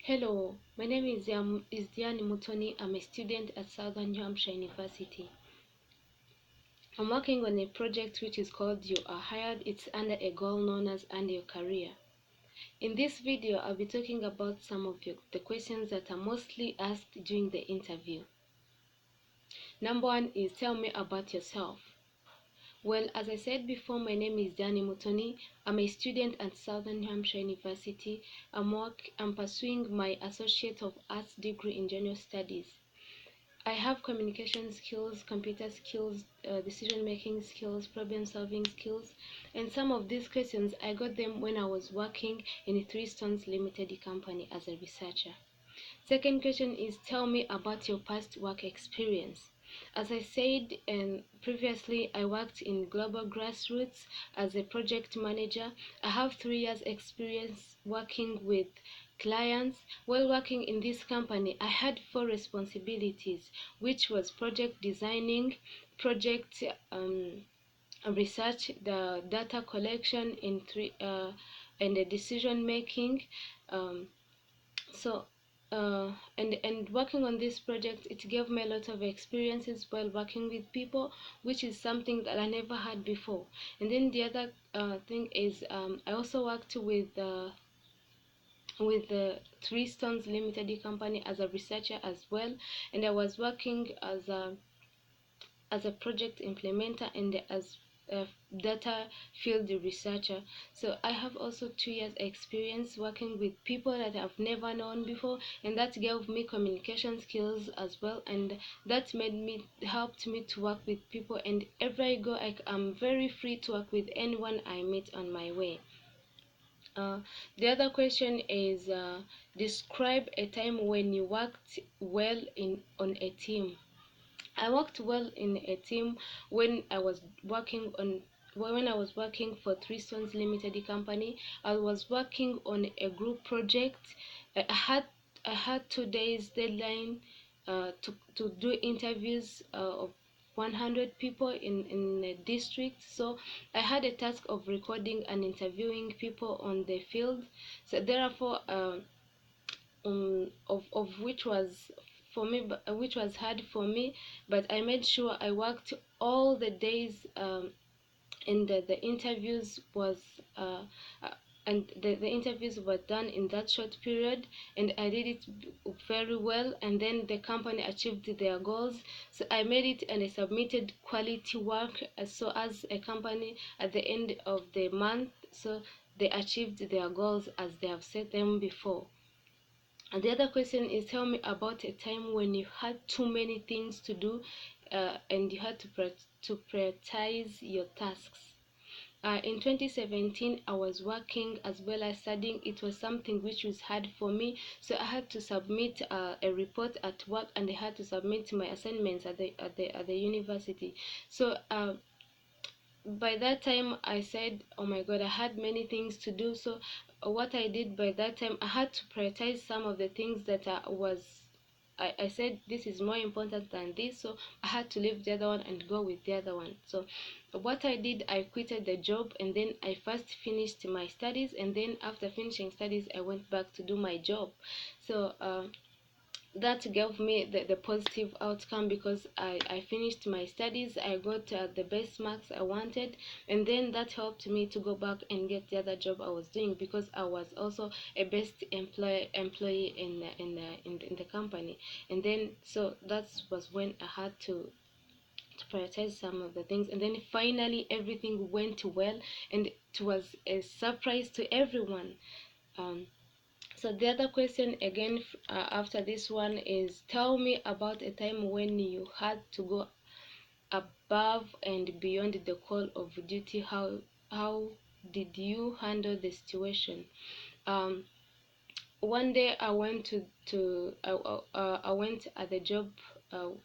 Hello, my name is Diane Mutoni. I'm a student at Southern New Hampshire University. I'm working on a project which is called You Are Hired. It's under a goal known as Earn Your Career. In this video, I'll be talking about some of the questions that are mostly asked during the interview. Number one is, tell me about yourself. Well, as I said before, my name is Diane Mutoni. I'm a student at Southern New Hampshire University. I'm pursuing my Associate of Arts degree in General Studies. I have communication skills, computer skills, decision-making skills, problem-solving skills, and some of these questions I got them when I was working in a Three Stones Limited company as a researcher. Second question is, tell me about your past work experience. As I said previously, I worked in global grassroots as a project manager. I have 3 years experience working with clients. While working in this company, I had 4 responsibilities, which was project designing, project research, the data collection and the decision making. Um, so and working on this project, it gave me a lot of experiences while working with people, which is something that I never had before. And then the other thing is, I also worked with the Three Stones Limited company as a researcher as well, and I was working as a project implementer and as a data field researcher. So I have also 2 years experience working with people that I've never known before, and that gave me communication skills as well, and that helped me to work with people, and everywhere I go I'm very free to work with anyone I meet on my way. The other question is, describe a time when you worked well on a team. I worked well in a team when I was working for Three Stones Limited company. I was working on a group project. I had 2 days deadline to do interviews of 100 people in a district. So I had a task of recording and interviewing people on the field. So therefore, of which was for me, which was hard for me, but I made sure I worked all the days, and the interviews was uh, the interviews were done in that short period, and I did it very well, and then the company achieved their goals. So I made it and I submitted quality work, so as a company at the end of the month, so they achieved their goals as they have set them before. And the other question is, tell me about a time when you had too many things to do, and you had to prioritize your tasks. In 2017, I was working as well as studying. It was something which was hard for me, so I had to submit a report at work, and I had to submit my assignments at the university. So by that time I said, oh my god, I had many things to do. So what I did by that time, I had to prioritize some of the things that I said this is more important than this, so I had to leave the other one and go with the other one. So what I did, I quitted the job, and then I first finished my studies, and then after finishing studies I went back to do my job. So that gave me the positive outcome, because I finished my studies, I got the best marks I wanted, and then that helped me to go back and get the other job I was doing, because I was also a best employee in the company. And then so that was when I had to prioritize some of the things, and then finally everything went well, and it was a surprise to everyone. So the other question again, after this one, is, tell me about a time when you had to go above and beyond the call of duty. How did you handle the situation? um One day I went I went at the job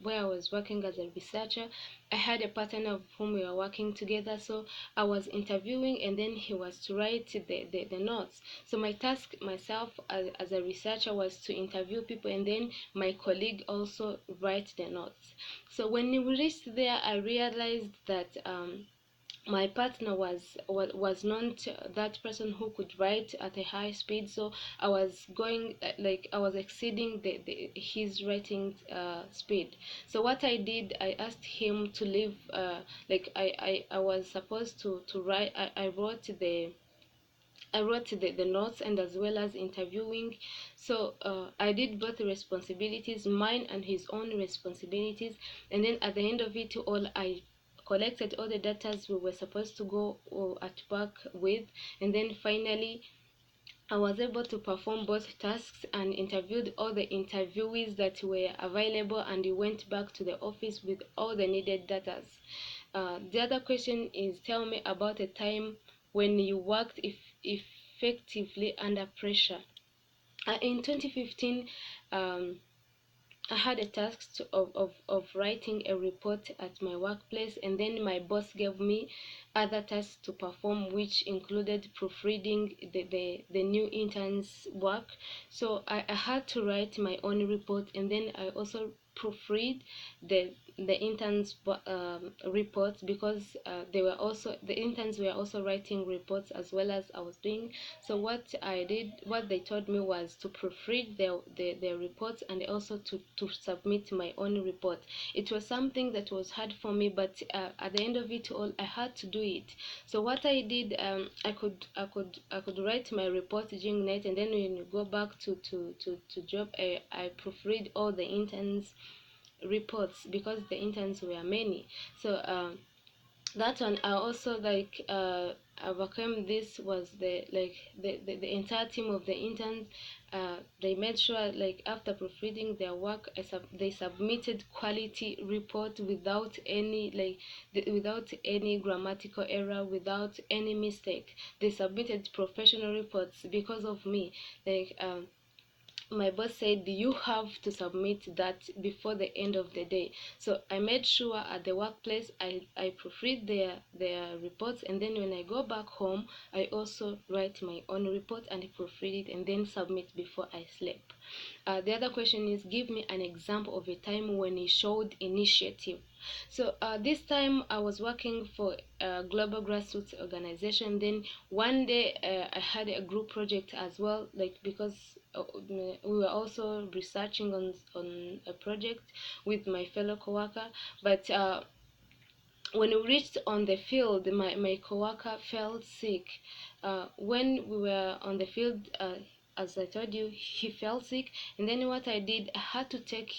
where I was working as a researcher. I had a partner of whom we were working together, so I was interviewing, and then he was to write the notes. So my task myself as a researcher was to interview people, and then my colleague also write the notes. So when we reached there, I realized that my partner was not that person who could write at a high speed, so I was going like I was exceeding his writing speed. So what I did, I asked him to leave, like I was supposed to write. I wrote the notes and as well as interviewing. So I did both responsibilities, mine and his own responsibilities. And then at the end of it all, I collected all the data we were supposed to go at work with. And then finally, I was able to perform both tasks and interviewed all the interviewees that were available, and we went back to the office with all the needed data. The other question is, tell me about a time when you worked effectively under pressure. In 2015, um, I had a task of writing a report at my workplace, and then my boss gave me other tasks to perform, which included proofreading the new interns' work. So I had to write my own report, and then I also proofread the interns reports, because the interns were also writing reports as well as I was doing. So what they told me was to proofread their reports, and also to submit my own report. It was something that was hard for me, but at the end of it all, I had to do it. So what I did, I could write my report during night, and then when you go back to job, I proofread all the interns reports, because the interns were many. So that one, I also like overcame. This was the entire team of the interns. They made sure, like, after proofreading their work, they submitted quality report without any without any grammatical error, without any mistake. They submitted professional reports because of me. Like, my boss said you have to submit that before the end of the day. So I made sure at the workplace I proofread their reports, and then when I go back home, I also write my own report and proofread it and then submit before I sleep. The other question is, give me an example of a time when you showed initiative. So this time I was working for a global grassroots organization. Then one day I had a group project as well, like, because we were also researching on a project with my fellow coworker. But when we reached on the field, my coworker fell sick. When we were on the field, as I told you, he fell sick. And then what I did, I had to take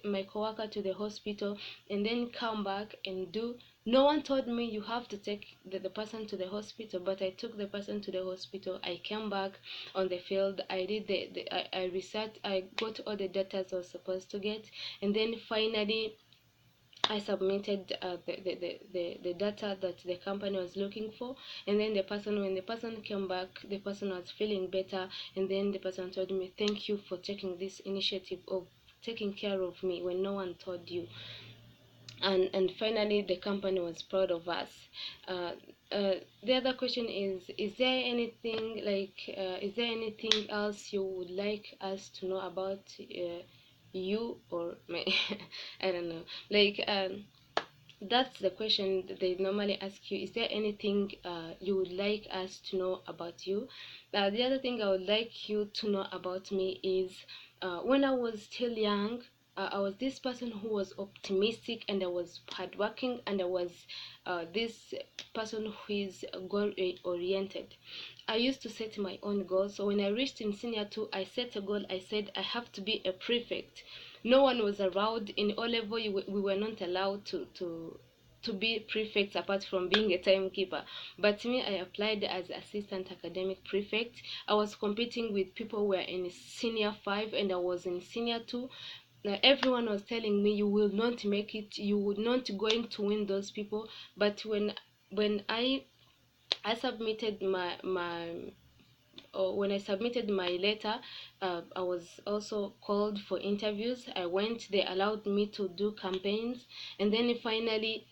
my coworker to the hospital, and then come back and do. No one told me you have to take the person to the hospital, but I took the person to the hospital. I came back on the field. I did I researched. I got all the data I was supposed to get, and then finally I submitted the data that the company was looking for. And then when the person came back, the person was feeling better, and then the person told me, thank you for taking this initiative of taking care of me when no one told you. And finally the company was proud of us. uh, the other question is there anything is there anything else you would like us to know about you or me? I don't know, that's the question that they normally ask you. Is there anything you would like us to know about you? The other thing I would like you to know about me is, when I was still young, I was this person who was optimistic, and I was hardworking, and I was this person who is goal oriented. I used to set my own goals. So when I reached in senior 2, I set a goal. I said I have to be a prefect. No one was allowed in O level. We were not allowed to be prefects apart from being a timekeeper. But me, I applied as assistant academic prefect. I was competing with people who were in senior 5, and I was in senior 2. Now, everyone was telling me, you will not make it, you would not going to win those people. But when I submitted when I submitted my letter, I was also called for interviews. I went. They allowed me to do campaigns, and then finally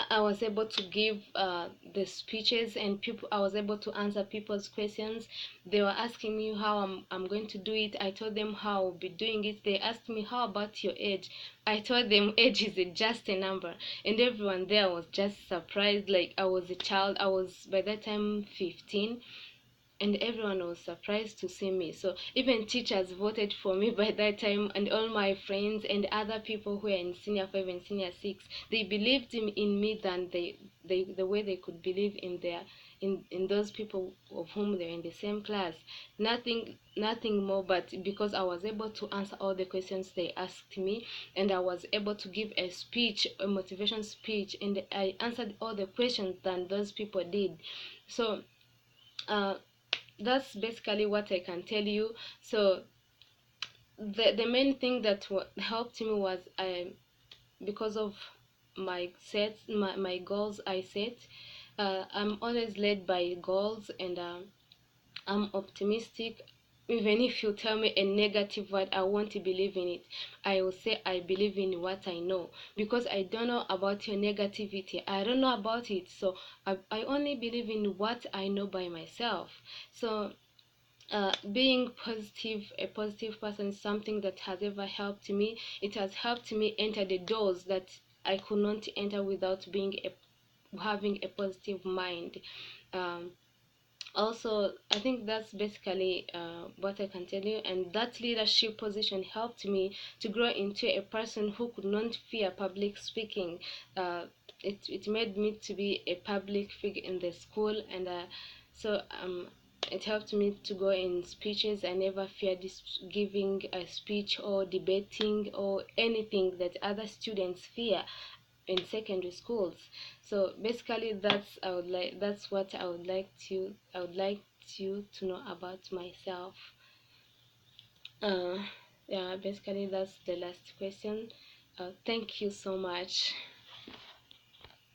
I was able to give the speeches, and people, I was able to answer people's questions. They were asking me how I'm going to do it. I told them how I'll be doing it. They asked me, how about your age? I told them age is just a number, and everyone there was just surprised, like I was a child. I was by that time 15, and everyone was surprised to see me. So even teachers voted for me by that time, and all my friends and other people who are in senior 5 and senior 6, they believed in me than the way they could believe in their in those people of whom they're in the same class. Nothing more, but because I was able to answer all the questions they asked me, and I was able to give a speech, a motivation speech, and I answered all the questions than those people did. So uh, that's basically what I can tell you. So the main thing that helped me was, because of my goals I set. I'm always led by goals, and I'm optimistic. Even if you tell me a negative word, I won't believe in it. I will say I believe in what I know, because I don't know about your negativity. I don't know about it. So I only believe in what I know by myself. So being positive, a positive person, is something that has ever helped me. It has helped me enter the doors that I could not enter without having a positive mind. um, Also, I think that's basically what I can tell you. And that leadership position helped me to grow into a person who could not fear public speaking. It made me to be a public figure in the school, and so it helped me to go in speeches. I never feared giving a speech or debating or anything that other students fear in secondary schools. So basically, that's what I would like you to know about myself. uh yeah, basically that's the last question. Thank you so much.